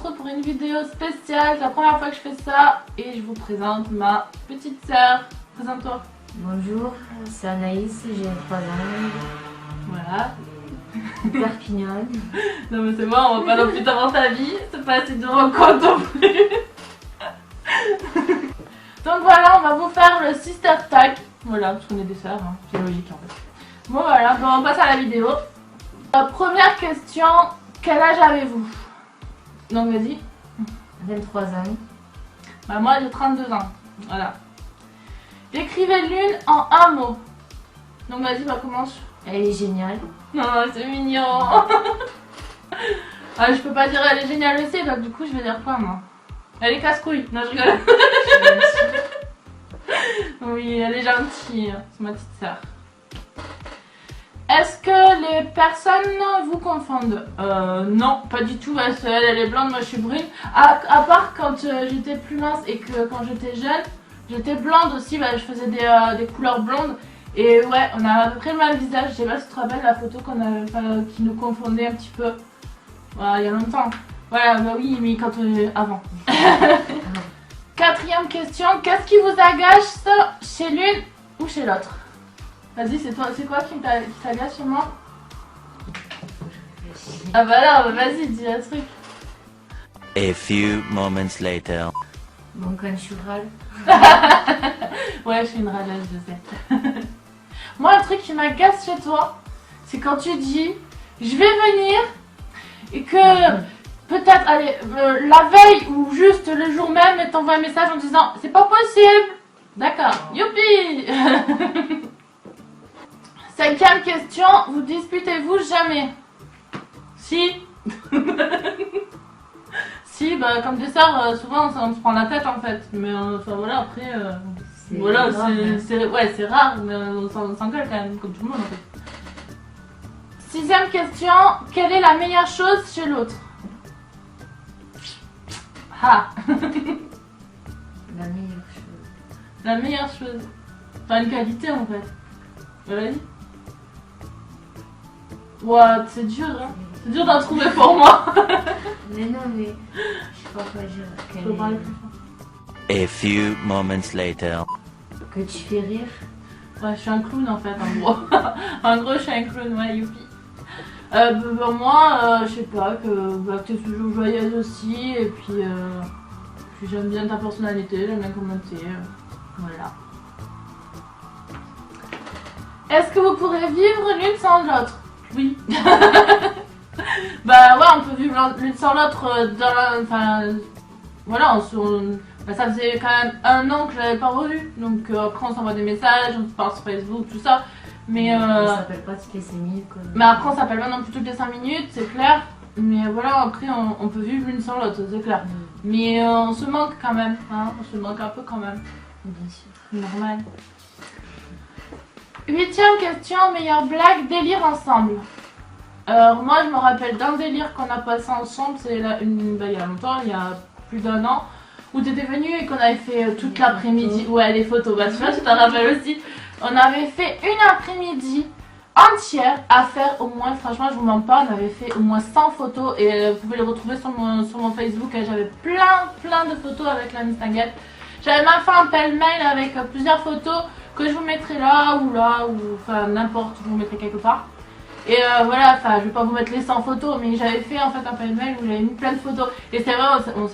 retrouve pour une vidéo spéciale. C'est la première fois que je fais ça et je vous présente ma petite sœur. Présente-toi. Bonjour, c'est Anaïs, j'ai 3 ans. Voilà. Perpignan. Non mais c'est bon, on va pas non plus t'avoir ta vie. C'est pas assez dur en compte non plus. Donc voilà, on va vous faire le sister tag. Voilà, parce qu'on est des sœurs, hein. C'est logique en fait. Bon voilà, bon, on passe à la vidéo. Première question, quel âge avez-vous? Donc vas-y. 23 ans. Bah moi j'ai 32 ans. Voilà. Décrivez l'une en un mot. Donc vas-y, bah commence. Elle est géniale. Non, c'est mignon. Ah, je peux pas dire elle est géniale aussi, donc du coup je vais dire quoi moi? Elle est casse-couille. Non, je rigole. Oui, elle est gentille. C'est ma petite sœur. Est-ce que les personnes vous confondent? Non, pas du tout. Elle est blonde, moi je suis brune. À part quand j'étais plus mince et que quand j'étais jeune, j'étais blonde aussi. Bah, je faisais des couleurs blondes. Et ouais, on a à peu près le même visage. Je sais pas si tu te rappelles la photo qui nous confondait un petit peu. Voilà, il y a longtemps. Voilà, bah oui, mais quand avant. Quatrième question, qu'est-ce qui vous agace chez l'une ou chez l'autre? Vas-y, c'est quoi qui t'agace chez moi? Ah bah non, vas-y, dis un truc. A few moments later. Bon, quand je suis râle. Ouais, je suis une râleuse, je sais. Moi, un truc qui m'agace chez toi, c'est quand tu dis je vais venir et que peut-être, allez, la veille ou juste le jour même, elle t'envoie un message en disant c'est pas possible. D'accord, youpi. Cinquième question, vous disputez-vous jamais? Si. Si, bah comme des sœurs, souvent on se prend la tête en fait. Mais enfin voilà, après, voilà, c'est rare, mais on s'engueule quand même, comme tout le monde en fait. Sixième question, quelle est la meilleure chose chez l'autre? Ah. La meilleure chose. La meilleure chose. Enfin une qualité en fait. Bah, vas-y. Ouah, c'est dur hein. C'est dur d'en trouver pour moi. Mais non, mais je sais pas quoi dire. Je peux parler plus fort. A few moments later. Que tu fais rire. Ouais, je suis un clown en fait, en gros. En gros, je suis un clown, ouais, youpi. Moi, je sais pas, que t'es toujours joyeuse aussi, et puis j'aime bien ta personnalité, j'aime bien comment t'es, voilà. Est-ce que vous pourrez vivre l'une sans l'autre? Oui. Bah ouais, on peut vivre l'une sans l'autre enfin, voilà, ça faisait quand même 1 an que je l'avais pas revu, donc après on s'envoie des messages, on se parle sur Facebook, tout ça, mais Ça s'appelle pas toutes les 5 minutes quoi. mais après on s'appelle pas non plus toutes les 5 minutes, c'est clair, mais voilà, après on peut vivre l'une sans l'autre, c'est clair, mais on se manque quand même, hein, on se manque un peu quand même, Bien sûr. normal. 8ème question, meilleure blague, délire ensemble. Alors moi je me rappelle d'un délire qu'on a passé ensemble, c'est il y a longtemps, il y a plus d'1 an, où tu étais venue et qu'on avait fait toute l'après-midi. Ouais, les photos, bah tu vois, je t'en rappelle aussi. On avait fait une après-midi entière à faire au moins, franchement je vous mens pas, on avait fait au moins 100 photos et vous pouvez les retrouver sur mon Facebook. J'avais plein de photos avec la Miss Tinguette. J'avais même fait un pêle-mêle avec plusieurs photos que je vous mettrai là ou enfin n'importe, je vous mettrai quelque part. Et voilà, enfin je vais pas vous mettre les 100 photos, mais j'avais fait en fait un pêle-mêle où j'avais mis plein de photos. Et c'est vrai, on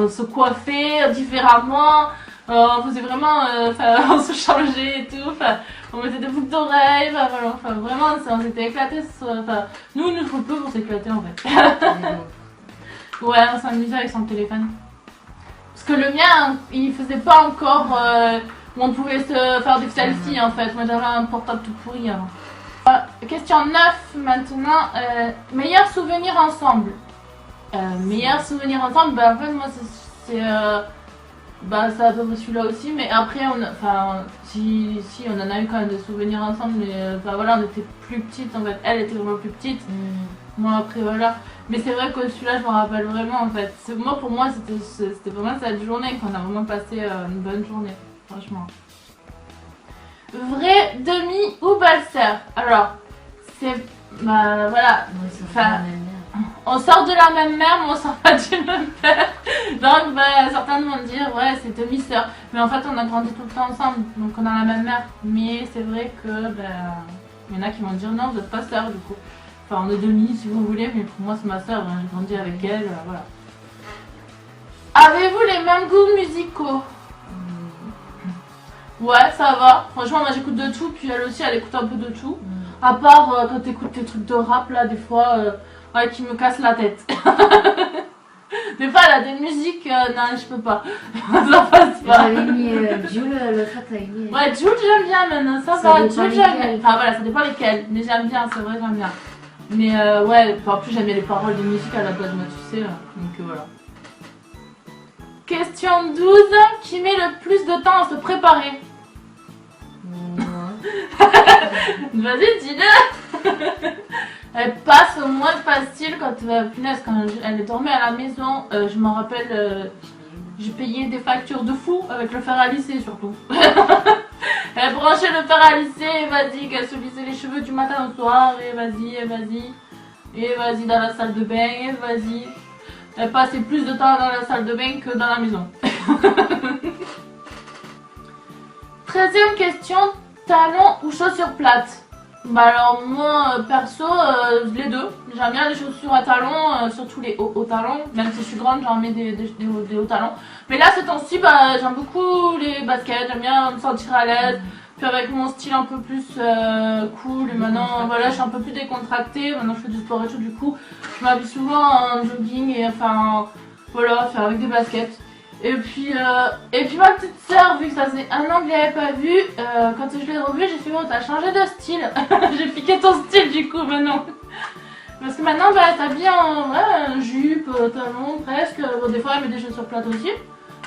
se coiffait différemment, on faisait vraiment, on se changeait et tout, on mettait des boucles d'oreilles, vraiment on s'était éclatés. Nous il nous faut peu pour s'éclater en fait. Ouais, on s'amusait avec son téléphone. Parce que le mien, il faisait pas encore où on pouvait se faire des selfies en fait. Moi j'avais un portable tout pourri avant. Question 9 maintenant, meilleur souvenir ensemble. Meilleur souvenir ensemble, bah en fait moi c'est ça peut celui-là aussi, mais après si on en a eu quand même des souvenirs ensemble, mais voilà, on était plus petites en fait, elle était vraiment plus petite, moi après voilà, mais c'est vrai que celui-là je me rappelle vraiment en fait, pour moi c'était vraiment cette journée qu'on a vraiment passé une bonne journée, franchement. Vrai, demi ou belle-sœur? Alors, c'est. Bah voilà. Enfin, on sort de la même mère, mais on sort pas du même père. Donc, bah, certains vont dire, ouais, c'est demi-sœur. Mais en fait, on a grandi tout le temps ensemble, donc on a la même mère. Mais c'est vrai que, bah, il y en a qui vont dire, non, vous n'êtes pas sœur, du coup. Enfin, on est demi, si vous voulez, mais pour moi, c'est ma sœur. Hein, j'ai grandi avec elle, voilà. Avez-vous les mêmes goûts musicaux? Ouais, ça va. Franchement, moi, j'écoute de tout, puis elle aussi, elle écoute un peu de tout. À part quand t'écoutes tes trucs de rap, là, des fois, ouais, qui me cassent la tête. Des fois, elle a des musiques, non, je peux pas. Ça passe pas. J'avais mis Jules, le fait t'avais mis. Ouais, Jules, j'aime bien maintenant, ça va. Jules, j'aime bien. Enfin, voilà, ça dépend lesquels, mais j'aime bien, c'est vrai, j'aime bien. Mais ouais, en plus, j'aime bien les paroles des musiques à la base, moi, tu sais, donc voilà. Question 12. Qui met le plus de temps à se préparer? Vas-y, dis-le. Elle passe au moins facile quand punaise, quand elle dormait à la maison. Je m'en rappelle, j'ai payé des factures de fou avec le fer à lisser surtout. Elle branchait le fer à lisser et vas-y, qu'elle se lissait les cheveux du matin au soir et vas-y, et vas-y. Et vas-y dans la salle de bain et vas-y. Elle passait plus de temps dans la salle de bain que dans la maison. 13e question. Talons ou chaussures plates? Bah alors moi perso les deux. J'aime bien les chaussures à talons, surtout les hauts talons. Même si je suis grande, j'en mets des hauts talons. Mais là ces temps-ci bah, j'aime beaucoup les baskets, j'aime bien me sentir à l'aise. Puis avec mon style un peu plus cool, et maintenant voilà, je suis un peu plus décontractée. Maintenant je fais du sport et tout, du coup je m'habille souvent en jogging et enfin voilà, faire avec des baskets. Et puis ma petite soeur, vu que ça faisait un an que je l'avais pas vue, quand je l'ai revue, j'ai fait oh t'as changé de style. J'ai piqué ton style du coup maintenant. Parce que maintenant bah t'as bien ouais, jupe, talon presque. Bon des fois elle met des chaussures plates aussi.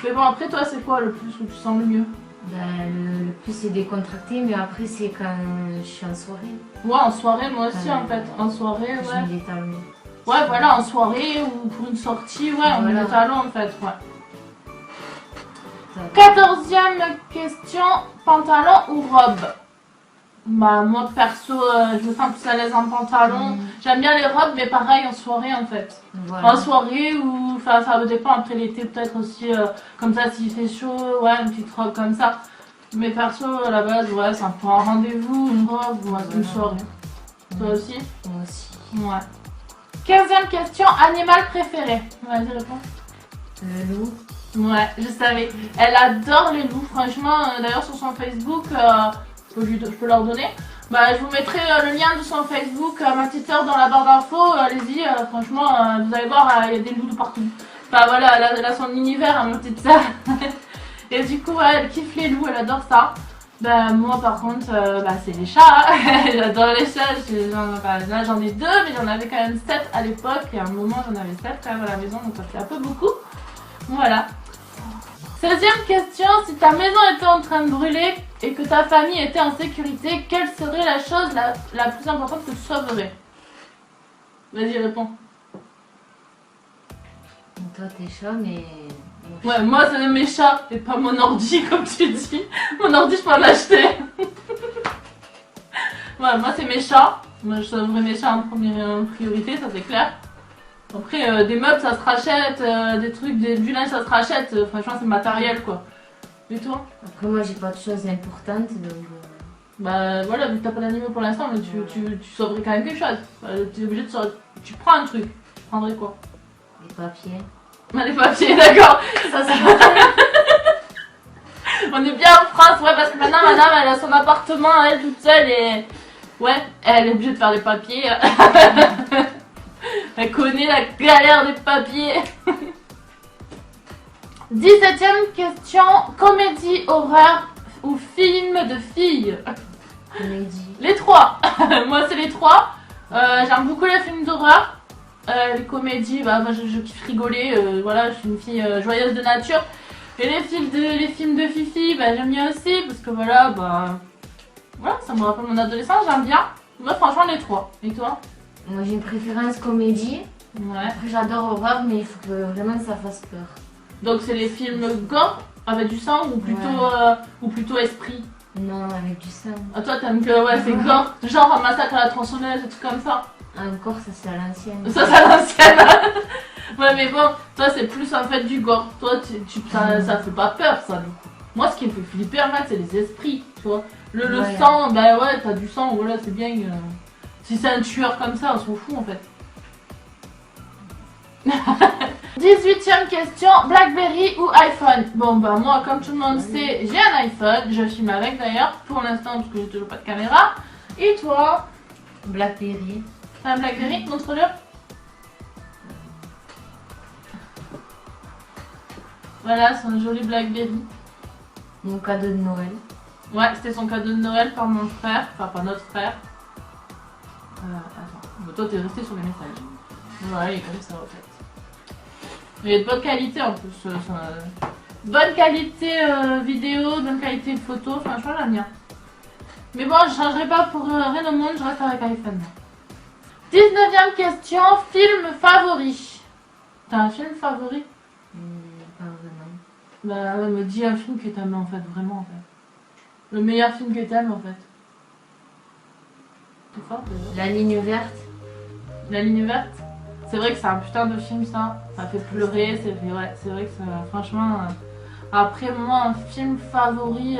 Mais bon après toi c'est quoi le plus où tu sens le mieux? Bah, le plus c'est décontracté, mais après c'est quand je suis en soirée. Ouais en soirée moi aussi en fait. En soirée ouais. Je mets des talons. Ouais voilà en soirée ou pour une sortie ouais on met des talons en fait ouais. 14e question, pantalon ou robe? Bah moi perso je me sens plus à l'aise en pantalon. J'aime bien les robes mais pareil en soirée en fait. Voilà. En soirée ou enfin ça dépend après l'été peut-être aussi comme ça s'il fait chaud, ouais une petite robe comme ça. Mais perso à la base ouais c'est un peu un rendez-vous, une robe ou une soirée. Toi aussi? Moi aussi. Ouais. 15e question, animal préféré? Vas-y réponds. Le loup. Ouais, je savais. Elle adore les loups, franchement. D'ailleurs, sur son Facebook, je peux leur donner. Bah, je vous mettrai le lien de son Facebook, ma petite soeur, dans la barre d'infos. Allez-y, franchement, vous allez voir, il y a des loups de partout. Enfin voilà, elle a son univers, ma petite soeur. Et du coup, ouais, elle kiffe les loups, elle adore ça. Bah, moi, par contre, bah, c'est les chats. J'adore les chats. Là, j'en ai 2, mais j'en avais quand même 7 à l'époque. Et à un moment, j'en avais 7 quand même à la maison, donc ça fait un peu beaucoup. Voilà. 16e question, si ta maison était en train de brûler et que ta famille était en sécurité, quelle serait la chose la plus importante que tu sauverais? Vas-y, réponds. Toi t'es chat, mais... Ouais, moi c'est mes chats et pas mon ordi comme tu dis. Mon ordi je peux en acheter. Ouais, moi c'est mes chats. Moi je sauverais mes chats en première priorité, ça c'est clair. Après, des meubles ça se rachète, des trucs, du linge ça se rachète, franchement c'est matériel quoi. Et toi? Après moi j'ai pas de choses importantes donc... Bah voilà, vu que t'as pas d'animaux pour l'instant, mais tu sauverais quand même quelque chose. T'es obligé de sauver... Tu prends un truc, tu prendrais quoi? Les papiers. Bah les papiers, d'accord. Ça c'est On est bien en France, ouais, parce que maintenant madame elle a son appartement, elle toute seule et... Ouais, elle est obligée de faire des papiers. Elle connaît la galère des papiers. 17e question. Comédie, horreur ou film de filles? Comédie. Les trois. Moi c'est les trois. J'aime beaucoup les films d'horreur. Les comédies, bah moi je kiffe rigoler. Voilà, je suis une fille joyeuse de nature. Et les films de fifi, bah j'aime bien aussi. Parce que voilà, bah... Voilà, ça me rappelle mon adolescence, j'aime bien. Moi franchement les trois. Et toi? Moi j'ai une préférence comédie. Ouais. Après j'adore horreur mais il faut que vraiment ça fasse peur. Donc c'est les films gore avec du sang ou plutôt esprit? Non, avec du sang. Ah toi t'aimes que ouais c'est gore, genre un massacre à la tronçonneuse et tout comme ça? Encore, ça c'est à l'ancienne. Ça, c'est à l'ancienne. Ouais, mais bon, toi, c'est plus en fait du gore. Toi, ça fait pas peur, ça, du coup. Moi, ce qui me fait flipper, en fait, c'est les esprits, tu vois. Le Ouais. sang, bah ouais, t'as du sang, voilà, c'est bien. Si c'est un tueur comme ça, on s'en fout, en fait. 18ème question, Blackberry ou iPhone? Bon bah moi comme tout le monde sait, j'ai un iPhone, je filme avec d'ailleurs, pour l'instant parce que j'ai toujours pas de caméra. Et toi? Blackberry. T'as un Blackberry? Montre-le. Voilà, c'est un joli Blackberry. Mon cadeau de Noël. Ouais, c'était son cadeau de Noël par mon frère, enfin par notre frère. Attends, bon, toi t'es resté sur les messages. Ouais, il est comme ça en fait. Il est de bonne qualité en plus. Bonne qualité vidéo, bonne qualité photo, franchement j'aime bien. Mais bon, je changerai pas pour rien au monde, je reste avec iPhone. 19ème question, film favori. T'as un film favori? Pas vraiment. Bah ouais, me dis un film que t'aimes en fait, vraiment en fait. Le meilleur film que t'aimes en fait. C'est fort déjà. La ligne verte. La ligne verte. C'est vrai que c'est un putain de film ça. Ça fait pleurer, c'est vrai que ça, franchement. Après moi un film favori,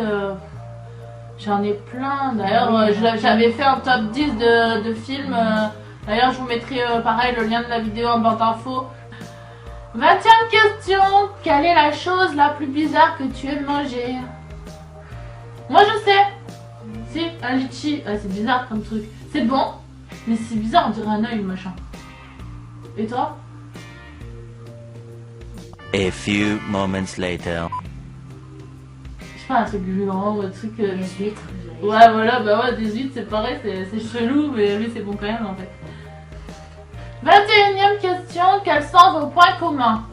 j'en ai plein. D'ailleurs j'avais fait un top 10 de films. D'ailleurs je vous mettrai pareil le lien de la vidéo en barre d'infos. 20ème question. Quelle est la chose la plus bizarre que tu aimes manger? Moi je sais. Si, un litchi. C'est bizarre comme truc. C'est bon, mais c'est bizarre, on dirait un œil machin. Et toi? A few moments later. Je sais pas, un truc gluant ou un truc. Les huîtres. Ouais, voilà, bah ouais, des huîtres, c'est pareil, c'est chelou, mais c'est bon quand même en fait. 21ème question, quels sont vos points communs?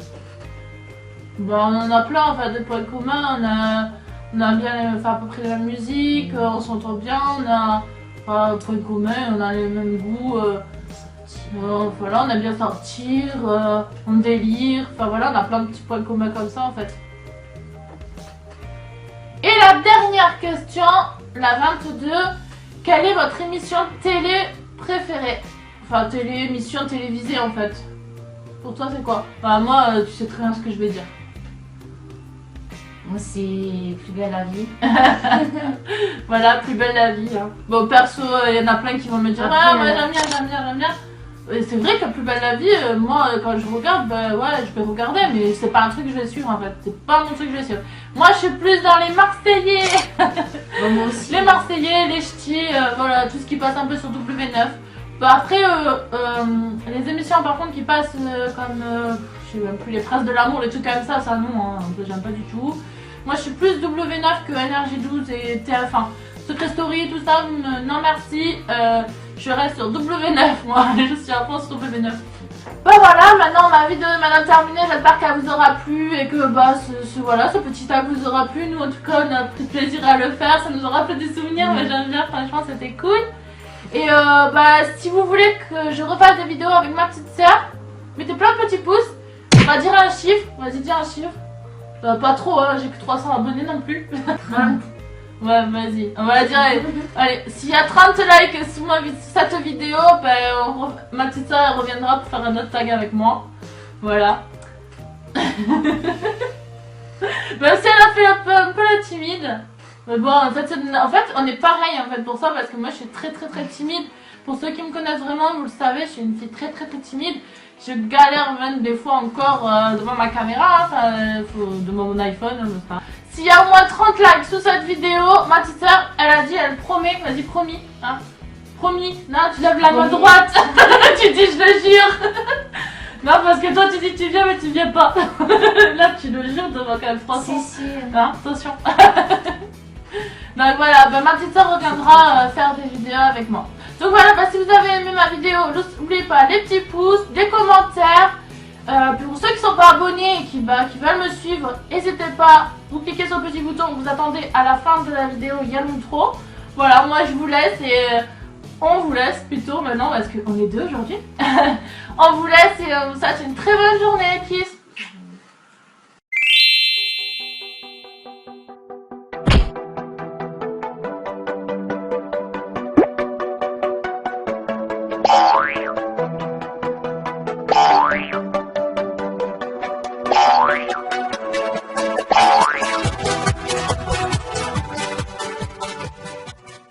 Bah, on en a plein en fait de points communs, on a bien à peu près la musique, on s'entend bien, on a points communs, on a les mêmes goûts. Voilà, on aime bien sortir, on délire, enfin voilà, on a plein de petits points communs comme ça en fait. Et la dernière question, la 22, quelle est votre émission télé préférée? Enfin, émission télévisée en fait. Pour toi, c'est quoi? Enfin, moi, tu sais très bien ce que je vais dire. Moi, c'est Plus belle la vie. Voilà, Plus belle la vie. Hein. Bon, perso, il y en a plein qui vont me dire Après, ah, moi j'aime bien. Et c'est vrai que Plus belle la vie, moi, quand je regarde, bah ouais, je vais regarder, mais c'est pas un truc que je vais suivre en fait. C'est pas mon truc que je vais suivre. Moi, je suis plus dans les Marseillais. Moi aussi. Les Marseillais, les ch'tis, voilà, tout ce qui passe un peu sur W9. Bah après, les émissions par contre qui passent comme, je sais même plus, les Princes de l'amour, les trucs comme ça non, hein, j'aime pas du tout. Moi je suis plus W9 que NRJ12 et TF1. Secret Story, tout ça, non merci, je reste sur W9 moi, je suis à fond sur W9. Bah voilà, maintenant ma vidéo est maintenant terminée, j'espère qu'elle vous aura plu et que bah voilà, ce petit tag vous aura plu. Nous en tout cas on a pris plaisir à le faire, ça nous aura fait des souvenirs, mais j'aime bien, franchement c'était cool. Et bah si vous voulez que je refasse des vidéos avec ma petite sœur, mettez plein de petits pouces. On va dire un chiffre, vas-y dis un chiffre. Pas trop, hein, j'ai que 300 abonnés non plus. 30. Ouais vas-y, on va dire allez, s'il y a 30 likes sous cette vidéo, bah, ma petite sœur elle reviendra pour faire un autre tag avec moi. Voilà. Bah si elle a fait un peu la timide. Mais bon, en fait, on est pareil en fait pour ça parce que moi je suis très timide. Pour ceux qui me connaissent vraiment, vous le savez, je suis une fille très timide. Je galère même des fois encore devant ma caméra, hein, devant mon iPhone. Hein, s'il y a au moins 30 likes sous cette vidéo, ma petite soeur, elle a dit, elle promet, vas-y promis, hein, promis. Non, tu lèves la main droite, tu dis je le jure. Non, parce que toi tu dis tu viens mais tu viens pas. Là tu le jures devant quand même 300. Si. Hein, attention. Donc voilà, bah, ma petite soeur reviendra faire des vidéos avec moi. Donc voilà, bah, si vous avez aimé ma vidéo, n'oubliez pas les petits pouces, des commentaires. Pour ceux qui ne sont pas abonnés et qui veulent me suivre, n'hésitez pas, vous cliquez sur le petit bouton, vous attendez à la fin de la vidéo, il y a l'intro. Voilà, moi je vous laisse et on vous laisse plutôt maintenant parce qu'on est deux aujourd'hui. On vous laisse et on vous souhaite une très bonne journée, kiss.